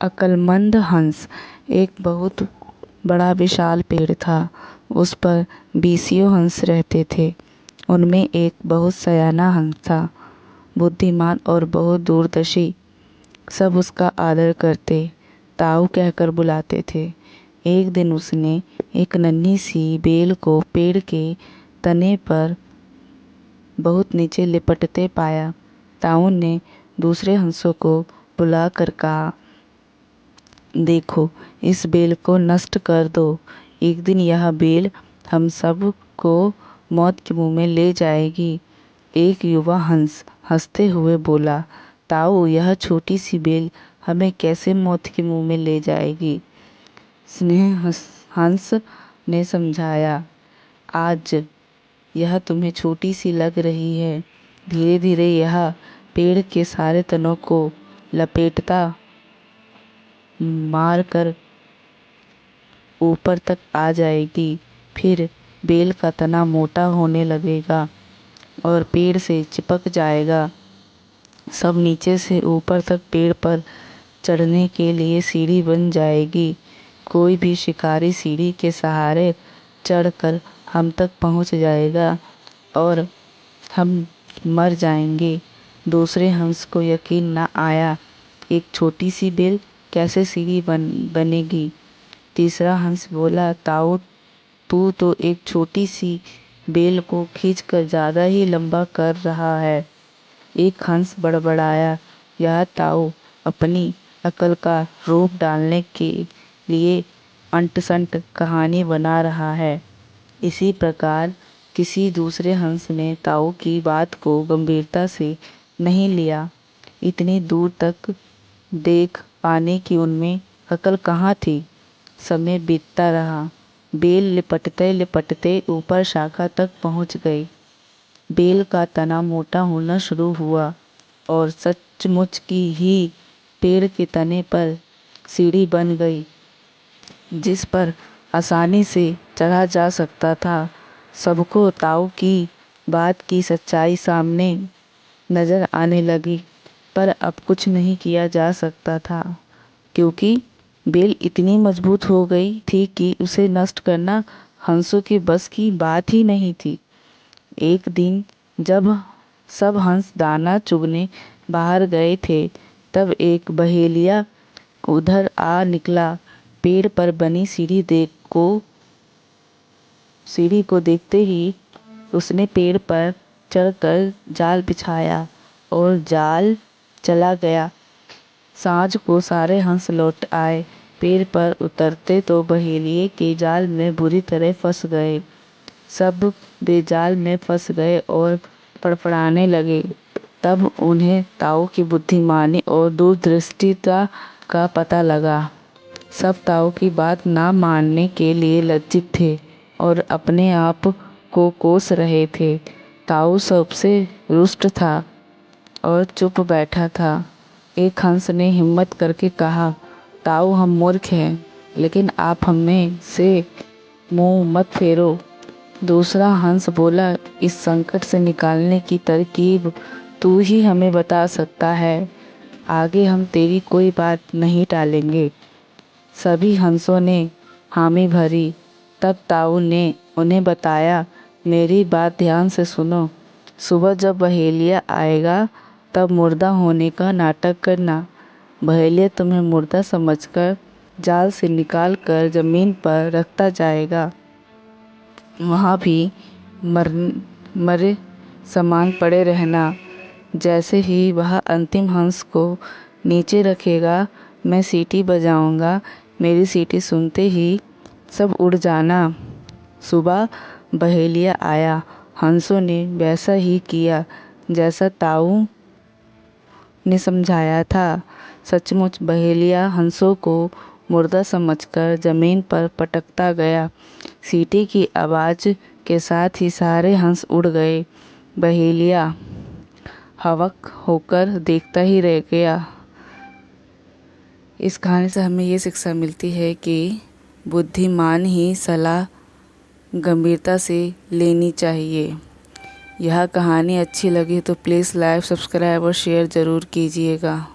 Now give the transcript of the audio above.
अक्लमंद हंस। एक बहुत बड़ा विशाल पेड़ था। उस पर 20 हंस रहते थे। उनमें एक बहुत सयाना हंस था, बुद्धिमान और बहुत दूरदर्शी। सब उसका आदर करते, ताऊ कहकर बुलाते थे। एक दिन उसने एक नन्ही सी बेल को पेड़ के तने पर बहुत नीचे लिपटते पाया। ताऊ ने दूसरे हंसों को बुलाकर कहा, देखो, इस बेल को नष्ट कर दो। एक दिन यह बेल हम सब को मौत के मुंह में ले जाएगी। एक युवा हंस हंसते हुए बोला, ताऊ, यह छोटी सी बेल हमें कैसे मौत के मुंह में ले जाएगी? स्नेह हंस ने समझाया, आज यह तुम्हें छोटी सी लग रही है, धीरे धीरे यह पेड़ के सारे तनों को लपेटता मार कर ऊपर तक आ जाएगी। फिर बेल का तना मोटा होने लगेगा और पेड़ से चिपक जाएगा। सब नीचे से ऊपर तक पेड़ पर चढ़ने के लिए सीढ़ी बन जाएगी। कोई भी शिकारी सीढ़ी के सहारे चढ़कर हम तक पहुंच जाएगा और हम मर जाएंगे। दूसरे हंस को यकीन न आया, एक छोटी सी बेल कैसे सीढ़ी बनेगी? तीसरा हंस बोला, ताऊ, तू तो एक छोटी सी बेल को खींचकर ज़्यादा ही लंबा कर रहा है। एक हंस बड़बड़ाया, यह ताऊ अपनी अकल का रूप डालने के लिए अंट-शंट कहानी बना रहा है। इसी प्रकार किसी दूसरे हंस ने ताऊ की बात को गंभीरता से नहीं लिया। इतनी दूर तक देख पाने की उनमें अकल कहाँ थी। समय बीतता रहा। बेल लिपटते लिपटते ऊपर शाखा तक पहुँच गई। बेल का तना मोटा होना शुरू हुआ और सचमुच की ही पेड़ के तने पर सीढ़ी बन गई, जिस पर आसानी से चढ़ा जा सकता था। सबको ताऊ की बात की सच्चाई सामने नजर आने लगी, पर अब कुछ नहीं किया जा सकता था, क्योंकि बेल इतनी मजबूत हो गई थी कि उसे नष्ट करना हंसों के बस की बात ही नहीं थी। एक दिन जब सब हंस दाना चुगने बाहर गए थे, तब एक बहेलिया उधर आ निकला। पेड़ पर बनी सीढ़ी को देखते ही उसने पेड़ पर चढ़कर जाल बिछाया और जाल चला गया। सांझ को सारे हंस लौट आए। पेड़ पर उतरते तो बहेलिये के जाल में बुरी तरह फंस गए। सब बेजाल में फंस गए और फड़फड़ाने लगे। तब उन्हें ताऊ की बुद्धिमानी और दूरदृष्टिता का पता लगा। सब ताऊ की बात ना मानने के लिए लज्जित थे और अपने आप को कोस रहे थे। ताऊ सबसे रुष्ट था और चुप बैठा था। एक हंस ने हिम्मत करके कहा, ताऊ, हम मूर्ख हैं, लेकिन आप हमें से मुंह मत फेरो। दूसरा हंस बोला, इस संकट से निकालने की तरकीब तू ही हमें बता सकता है। आगे हम तेरी कोई बात नहीं टालेंगे। सभी हंसों ने हामी भरी। तब ताऊ ने उन्हें बताया, मेरी बात ध्यान से सुनो। सुबह जब बहेलिया आएगा, तब मुर्दा होने का नाटक करना। बहेलिया तुम्हें मुर्दा समझकर जाल से निकाल कर जमीन पर रखता जाएगा। वहाँ भी मरे समान पड़े रहना। जैसे ही वह अंतिम हंस को नीचे रखेगा, मैं सीटी बजाऊंगा। मेरी सीटी सुनते ही सब उड़ जाना। सुबह बहेलिया आया। हंसों ने वैसा ही किया जैसा ताऊ ने समझाया था। सचमुच बहेलिया हंसों को मुर्दा समझकर जमीन पर पटकता गया। सीटी की आवाज़ के साथ ही सारे हंस उड़ गए। बहेलिया हवक होकर देखता ही रह गया। इस कहानी से हमें ये शिक्षा मिलती है कि बुद्धिमान ही सलाह गंभीरता से लेनी चाहिए। यह कहानी अच्छी लगी तो प्लीज़ लाइक, सब्सक्राइब और शेयर ज़रूर कीजिएगा।